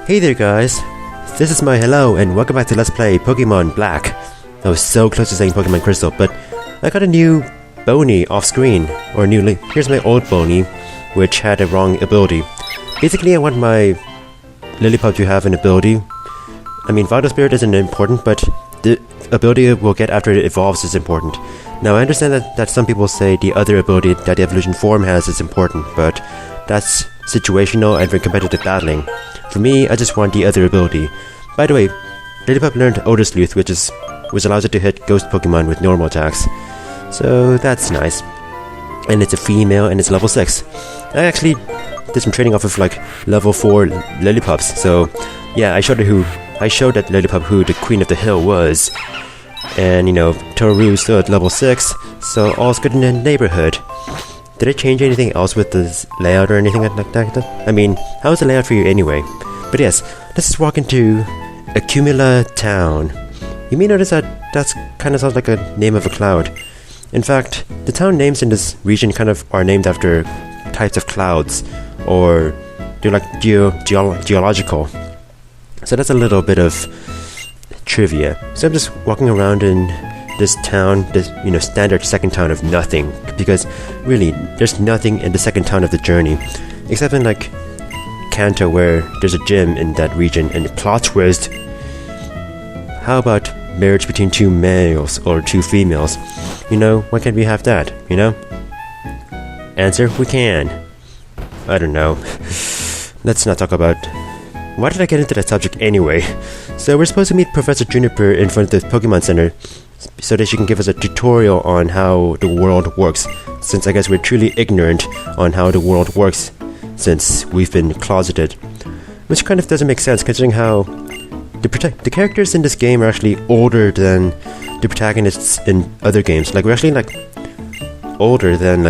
Hey there guys, this is my hello and welcome back to Let's Play Pokémon Black. I was so close to saying Pokémon Crystal, but I got a new Bony off screen, or a new here's my old Bony, which had a wrong ability. Basically I want my Lillipup to have an ability. I mean, Vital Spirit isn't important, but the ability it will get after it evolves is important. Now I understand that some people say the other ability that the evolution form has is important, but that's situational and for competitive battling. For me, I just want the other ability. By the way, Lillipup learned Odor Sleuth, which allows it to hit ghost Pokemon with normal attacks. So that's nice. And it's a female and it's level 6. I actually did some training off of like level 4 Lillipups, so yeah, I showed that Lillipup who the Queen of the Hill was. And you know, Toru's still at level 6, so all's good in the neighborhood. Did I change anything else with this layout or anything like that? I mean, how is the layout for you anyway? But yes, let's just walk into Accumula Town. You may notice that kind of sounds like a name of a cloud. In fact, the town names in this region kind of are named after types of clouds, or they're like geological. So that's a little bit of trivia. So I'm just walking around in this town, this standard second town of nothing, because really there's nothing in the second town of the journey, except in like Kanto, where there's a gym in that region. And plot twist, how about marriage between two males or two females? Why can't we have that? Answer: we can. I don't know. Let's not talk about. Why did I get into that subject anyway? So we're supposed to meet Professor Juniper in front of the Pokemon Center so that she can give us a tutorial on how the world works, since I guess we're truly ignorant on how the world works since we've been closeted. Which kind of doesn't make sense considering how the characters in this game are actually older than the protagonists in other games. Like, we're actually like older than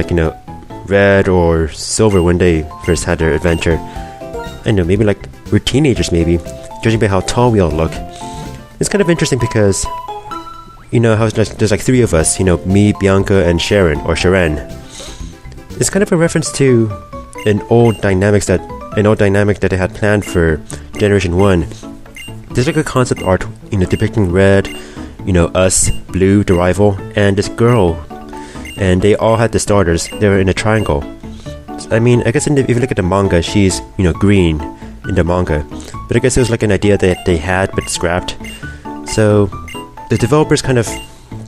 Red or Silver when they first had their adventure. I know, maybe like we're teenagers maybe, judging by how tall we all look. It's kind of interesting because how there's like 3 of us, me, Bianca, and Sharon, or Sharon. It's kind of a reference to an old dynamic that they had planned for Generation 1. There's like a concept art, depicting Red, us, Blue, the rival, and this girl. And they all had the starters. They were in a triangle. I mean, I guess if you look at the manga, she's, green in the manga. But I guess it was like an idea that they had but scrapped. So the developers kind of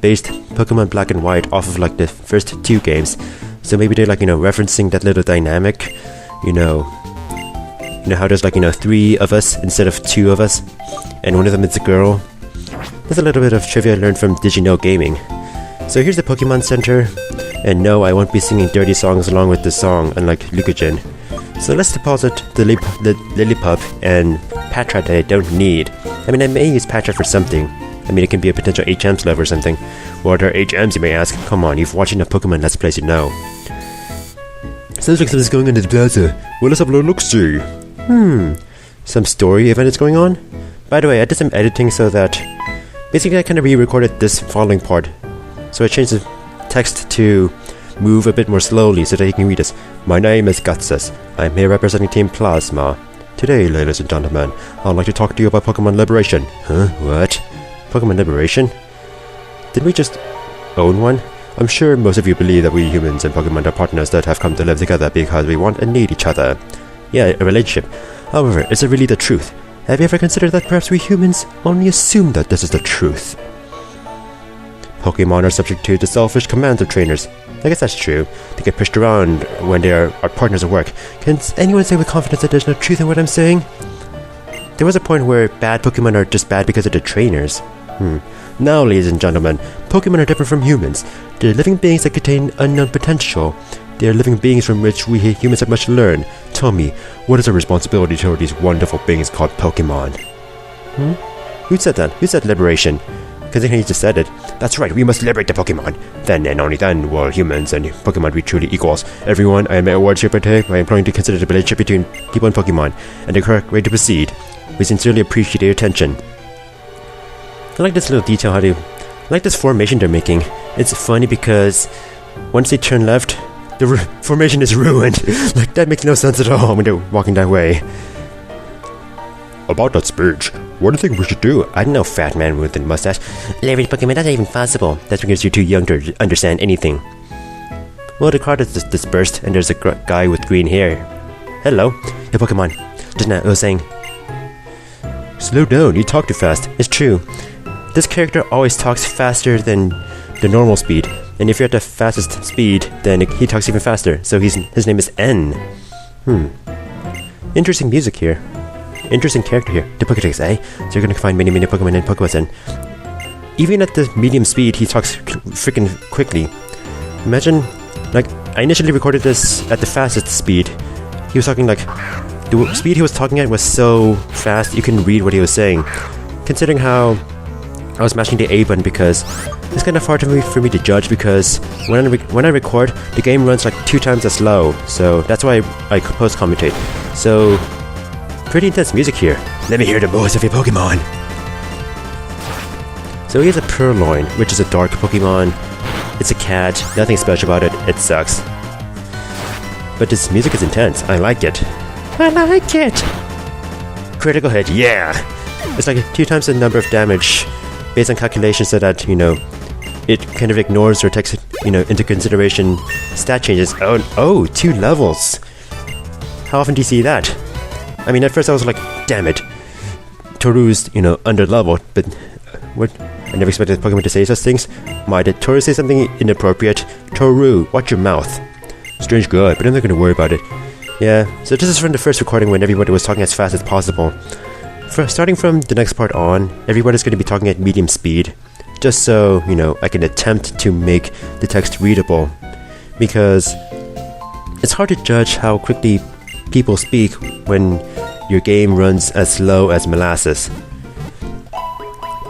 based Pokemon Black and White off of like the first 2 games. So maybe they're like, referencing that little dynamic. How there's like, 3 of us instead of 2 of us. And one of them is a girl. There's a little bit of trivia I learned from Did You Know Gaming. So here's the Pokemon Center. And no, I won't be singing dirty songs along with this song, unlike Lucajin. So let's deposit the Lillipup and Patra that I don't need. I mean, I may use Patra for something. I mean, it can be a potential HM slave or something. What are HMs, you may ask? Come on, you've watched enough Pokemon Let's Plays, you know. Sounds like something's going on in the plaza. Well, let's have a little look-see. Some story event is going on? By the way, I did some editing so that basically I kind of re-recorded this following part. So I changed the text to move a bit more slowly so that he can read us. My name is Gutsus. I'm here representing Team Plasma. Today, ladies and gentlemen, I'd like to talk to you about Pokemon Liberation. Huh? What? Pokemon Liberation? Did we just own one? I'm sure most of you believe that we humans and Pokemon are partners that have come to live together because we want and need each other. Yeah, a relationship. However, is it really the truth? Have you ever considered that perhaps we humans only assume that this is the truth? Pokemon are subject to the selfish commands of trainers. I guess that's true. They get pushed around when they are our partners at work. Can anyone say with confidence that there's no truth in what I'm saying? There was a point where bad Pokemon are just bad because of the trainers. Now, ladies and gentlemen, Pokemon are different from humans. They're living beings that contain unknown potential. They are living beings from which we humans have much to learn. Tell me, what is our responsibility toward these wonderful beings called Pokemon? Who said that? Who said liberation? Considering he just said it. That's right, we must liberate the Pokemon. Then and only then will humans and Pokemon be truly equals. Everyone, I am at awards here today by employing to consider the relationship between people and Pokemon and the correct way to proceed. We sincerely appreciate your attention. I like this little detail I like this formation they're making. It's funny because once they turn left, the formation is ruined. Like, that makes no sense at all when they're walking that way. about that speech, what do you think we should do? I don't know, fat man with a mustache. Leverage Pokemon, that's not even possible. That's because you're too young to understand anything. Well, the crowd is dispersed, and there's a guy with green hair. Hello. Hey, Pokemon. Just now, I was saying... Slow down, you talk too fast. It's true. This character always talks faster than the normal speed. And if you're at the fastest speed, then he talks even faster. So his name is N. Interesting music here. Interesting character here. The Pokédex, eh? So you're gonna find many Pokemon and Pokémon. And even at the medium speed, he talks freaking quickly. Imagine, like, I initially recorded this at the fastest speed. He was talking like, the speed he was talking at was so fast you couldn't read what he was saying. Considering how I was mashing the A button, because it's kind of hard for me to judge, because when I record, the game runs like 2 times as slow. So that's why I post commentate. So pretty intense music here. Let me hear the voice of your Pokemon. So he has a Purloin, which is a dark Pokemon. It's a cat, nothing special about it, it sucks. But this music is intense, I like it. I like it! Critical hit, yeah! It's like 2 times the number of damage, based on calculations so that, it kind of ignores or takes, into consideration stat changes. Oh, 2 levels! How often do you see that? I mean, at first I was like, damn it, Toru's, under-leveled, but what? I never expected Pokemon to say such things. Why did Toru say something inappropriate? Toru, watch your mouth. Strange god, but I'm not gonna worry about it. Yeah, so this is from the first recording when everybody was talking as fast as possible. Starting from the next part on, everybody's gonna be talking at medium speed. Just so, I can attempt to make the text readable. Because it's hard to judge how quickly people speak when your game runs as slow as molasses.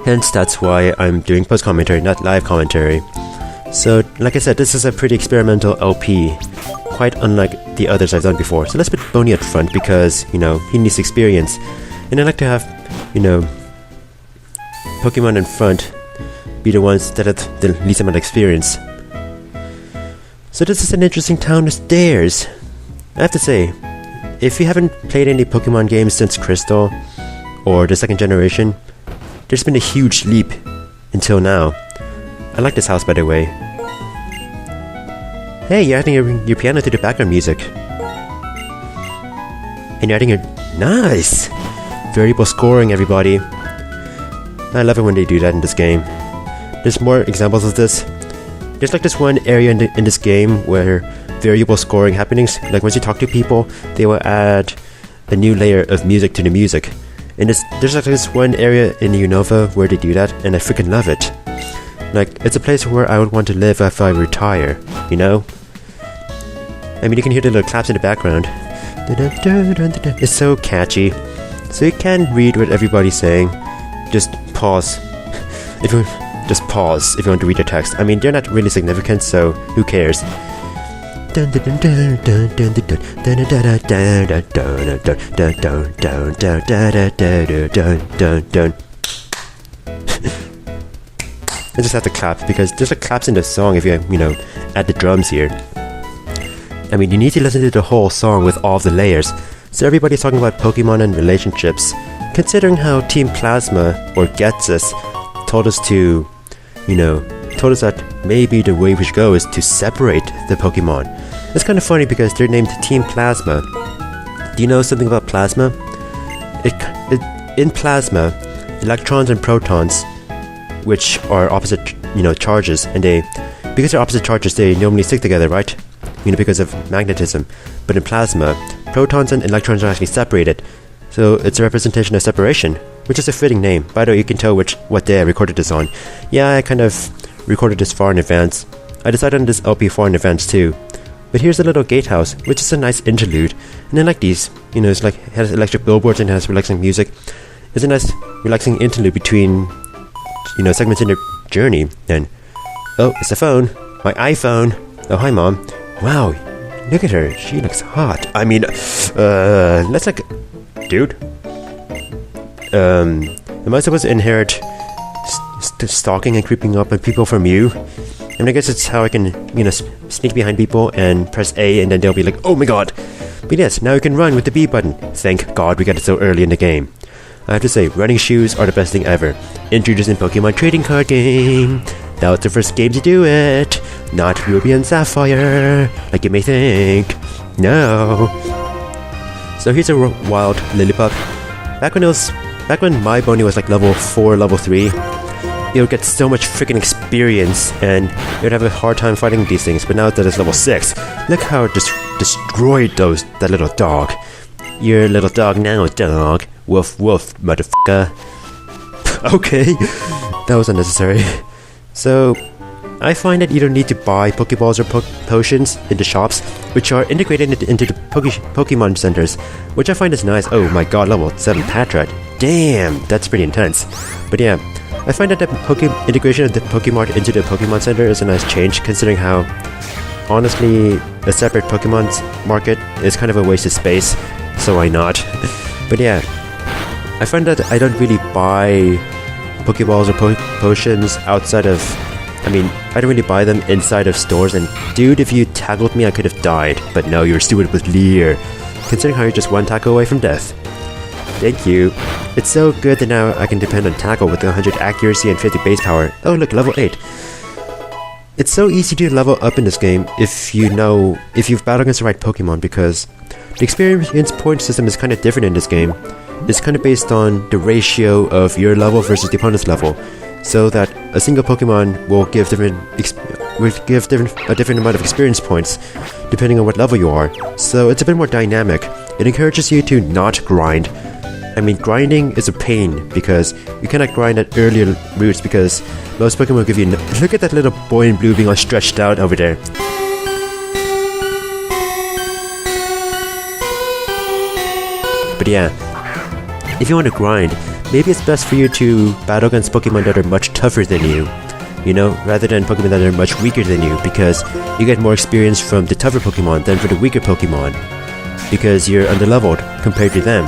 Hence, that's why I'm doing post-commentary, not live commentary. So, like I said, this is a pretty experimental LP, quite unlike the others I've done before. So let's put Boney up front because, he needs experience. And I like to have, Pokemon in front be the ones that have the least amount of experience. So this is an interesting town, there's stairs. I have to say, if you haven't played any Pokemon games since Crystal, or the second generation, there's been a huge leap until now. I like this house, by the way. Hey, you're adding your piano to the background music. And you're adding your... Nice! Variable scoring, everybody. I love it when they do that in this game. There's more examples of this. There's like this one area in this game where variable scoring happenings, like once you talk to people, they will add a new layer of music to the music. And there's like this one area in Unova where they do that, and I freaking love it. Like, it's a place where I would want to live if I retire, I mean, you can hear the little claps in the background. It's so catchy. So you can read what everybody's saying. Just pause. Just pause if you want to read the text. I mean, they're not really significant, so who cares? I just have to clap because there's like claps in the song if you add the drums here. I mean, you need to listen to the whole song with all of the layers. So everybody's talking about Pokemon and relationships. Considering how Team Plasma, or Getsus, told us that maybe the way we should go is to separate the Pokemon. It's kind of funny because they're named Team Plasma. Do you know something about Plasma? In Plasma, electrons and protons, which are opposite, charges, and because they're opposite charges, they normally stick together, right? Because of magnetism. But in Plasma, protons and electrons are actually separated. So it's a representation of separation, which is a fitting name. By the way, you can tell what day I recorded this on. Yeah, I kind of recorded this far in advance. I decided on this LP far in advance too. But here's a little gatehouse, which is a nice interlude. And I like these. It's like, it has electric billboards and it has relaxing music. It's a nice, relaxing interlude between, segments in the journey. And, oh, it's the phone. My iPhone. Oh, hi, Mom. Wow, look at her. She looks hot. I mean, let's like... Dude? Am I supposed to inherit stalking and creeping up on people from you? I mean, I guess it's how I can, sneak behind people and press A and then they'll be like, oh my god! But yes, now you can run with the B button. Thank god we got it so early in the game. I have to say, running shoes are the best thing ever. Introducing Pokemon trading card game. That was the first game to do it. Not Ruby and Sapphire, like you may think. No. So here's a wild Lillipup. Back when my Boney was like level 4, level 3, it would get so much freaking experience and it would have a hard time fighting these things. But now that it's level 6, look how it just destroyed that little dog. You're a little dog now, dog. Woof woof, motherfucker. Okay, that was unnecessary. So, I find that you don't need to buy Pokeballs or potions in the shops, which are integrated into the Pokemon centers, which I find is nice. Oh my god, level 7 Patrat. Damn, that's pretty intense. But yeah, I find that the integration of the Pokemart into the Pokemon Center is a nice change, considering how, honestly, a separate Pokemon market is kind of a waste of space, so why not? But yeah, I find that I don't really buy Pokeballs or potions outside of... I mean, I don't really buy them inside of stores, and dude, if you tackled me, I could have died. But no, you're stupid with Leer, considering how you're just one tackle away from death. Thank you. It's so good that now I can depend on tackle with 100 accuracy and 50 base power. Oh look, level 8. It's so easy to level up in this game if you've battled against the right Pokemon, because the experience point system is kind of different in this game. It's kind of based on the ratio of your level versus the opponent's level, so that a single Pokemon will give a different amount of experience points depending on what level you are. So it's a bit more dynamic. It encourages you to not grind. I mean, grinding is a pain because you cannot grind at earlier routes because most Pokemon will give you... Look at that little boy in blue being all stretched out over there. But yeah, if you want to grind, maybe it's best for you to battle against Pokemon that are much tougher than you, you know, rather than Pokemon that are much weaker than you, because you get more experience from the tougher Pokemon than for the weaker Pokemon, because you're underleveled compared to them.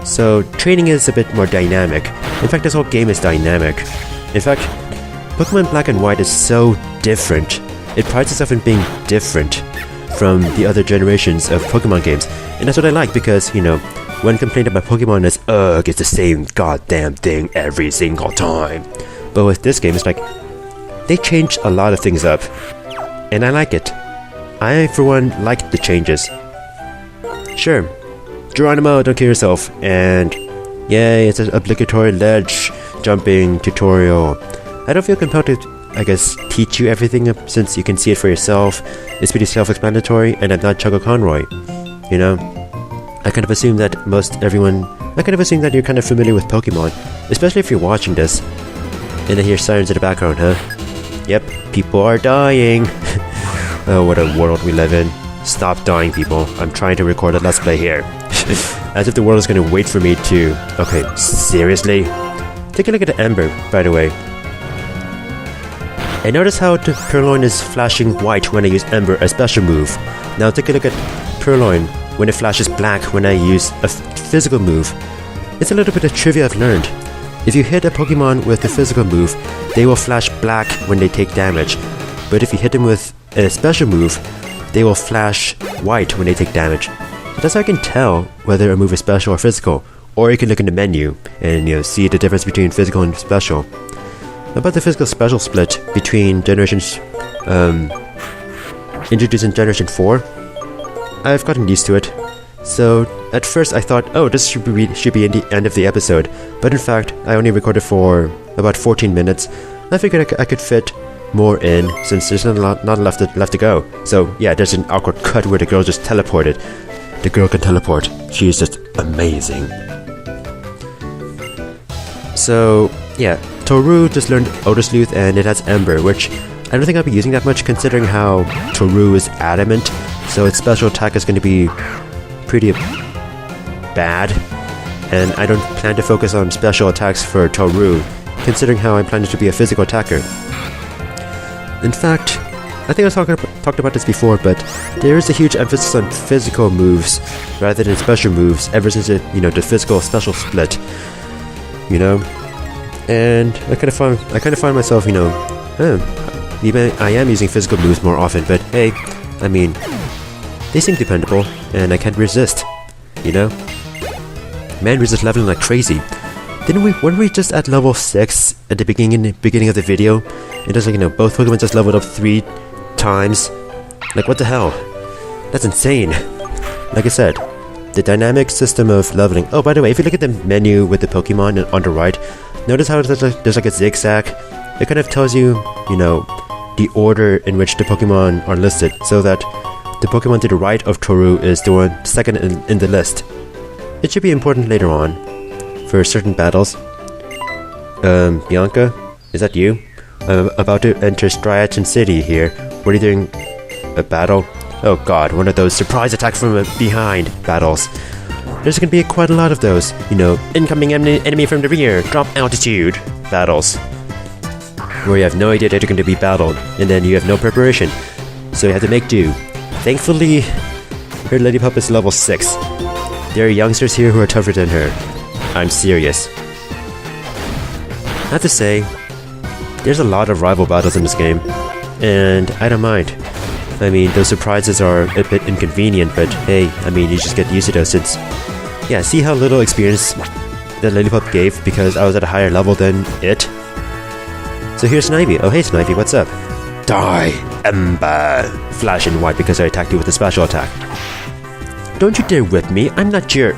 So training is a bit more dynamic. In fact, this whole game is dynamic. In fact, Pokemon Black and White is so different. It prides itself in being different from the other generations of Pokemon games, and that's what I like, because, you know, one complaint about Pokemon is, ugh, it's the same goddamn thing every single time. But with this game, it's like, they changed a lot of things up, and I like it. I, for one, like the changes. Sure, Geronimo, don't kill yourself, and yay, it's an obligatory ledge jumping tutorial. I don't feel compelled to, I guess, teach you everything since you can see it for yourself. It's pretty self-explanatory, and I'm not Choco Conroy, you know? I kind of assume that you're kind of familiar with Pokemon, especially if you're watching this. And I hear sirens in the background, huh? Yep, people are dying. Oh, what a world we live in. Stop dying, people. I'm trying to record a Let's Play here. As if the world is going to wait for me to... Okay, seriously? Take a look at the Ember, by the way. And notice how the Purloin is flashing white when I use Ember, a special move. Now take a look at Purloin when it flashes black when I use a physical move. It's a little bit of trivia I've learned. If you hit a Pokemon with a physical move, they will flash black when they take damage. But if you hit them with a special move, they will flash white when they take damage. So that's how I can tell whether a move is special or physical. Or you can look in the menu and, you know, see the difference between physical and special. About the physical special split between generations introduced in Generation 4, I've gotten used to it. So at first I thought, oh, this should be in the end of the episode, but in fact I only recorded for about 14 minutes. I figured I could fit more in since there's not left to go. So yeah, there's an awkward cut where the girl just teleported. The girl can teleport. She is just amazing. So yeah, Toru just learned Otisluth and it has Ember, which I don't think I'll be using that much considering how Toru is adamant, so its special attack is going to be pretty bad, and I don't plan to focus on special attacks for Toru, considering how I'm planning to be a physical attacker. In fact, I think I talked about this before, but there is a huge emphasis on physical moves rather than special moves ever since the physical special split, you know? And I kind of find myself, I am using physical moves more often, but hey, I mean, they seem dependable, and I can't resist, you know? Man, we're just leveling like crazy. Weren't we just at level 6 at the beginning of the video? It does, like, you know, both Pokemon just leveled up 3 times. Like, what the hell? That's insane. Like I said, the dynamic system of leveling. Oh, by the way, if you look at the menu with the Pokemon on the right, notice how there's like a zigzag? It kind of tells you, you know, the order in which the Pokemon are listed, so that the Pokemon to the right of Toru is the one second in the list. It should be important later on for certain battles. Bianca, is that you? I'm about to enter Striaton City here. What are you doing? A battle? Oh god, one of those surprise attack from behind battles. There's gonna be quite a lot of those. You know, incoming enemy from the rear, drop altitude battles. Where you have no idea that you're gonna be battled, and then you have no preparation. So you have to make do. Thankfully, her Lady Pup is level 6. There are youngsters here who are tougher than her. I'm serious. I have to say, there's a lot of rival battles in this game, and I don't mind. I mean, those surprises are a bit inconvenient, but hey, I mean, you just get used to those since... Yeah, see how little experience that Lady Pup gave because I was at a higher level than it? So here's Snivy. Oh hey Snivy, what's up? Die, Ember! Flashing white because I attacked you with a special attack. Don't you dare whip me, I'm not your...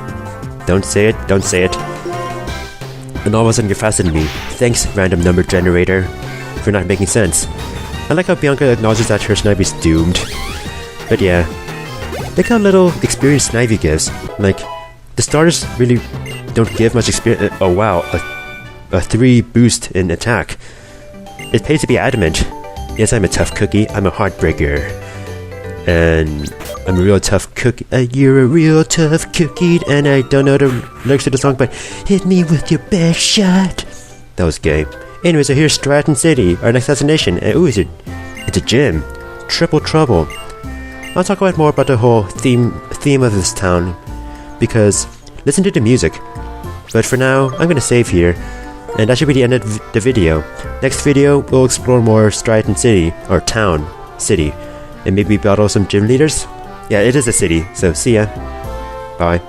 Don't say it, don't say it. And all of a sudden you're faster than me. Thanks, random number generator, for not making sense. I like how Bianca acknowledges that her Snivy's doomed. But yeah, look how little experience Snivy gives. Like, the starters really don't give much experience. Oh wow, a 3 boost in attack. It pays to be adamant. Yes, I'm a tough cookie, I'm a heartbreaker. And I'm a real tough cookie. You're a real tough cookie. And I don't know the lyrics to the song, but hit me with your best shot. That was gay. Anyways, so here's Stratton City, our next destination. Ooh, it's a gym. Triple trouble. I'll talk about more about the whole theme of this town, because listen to the music. But for now, I'm gonna save here, and that should be the end of the video. Next video, we'll explore more Stratton City, or town, city, and maybe battle some gym leaders? Yeah, it is a city, so see ya. Bye.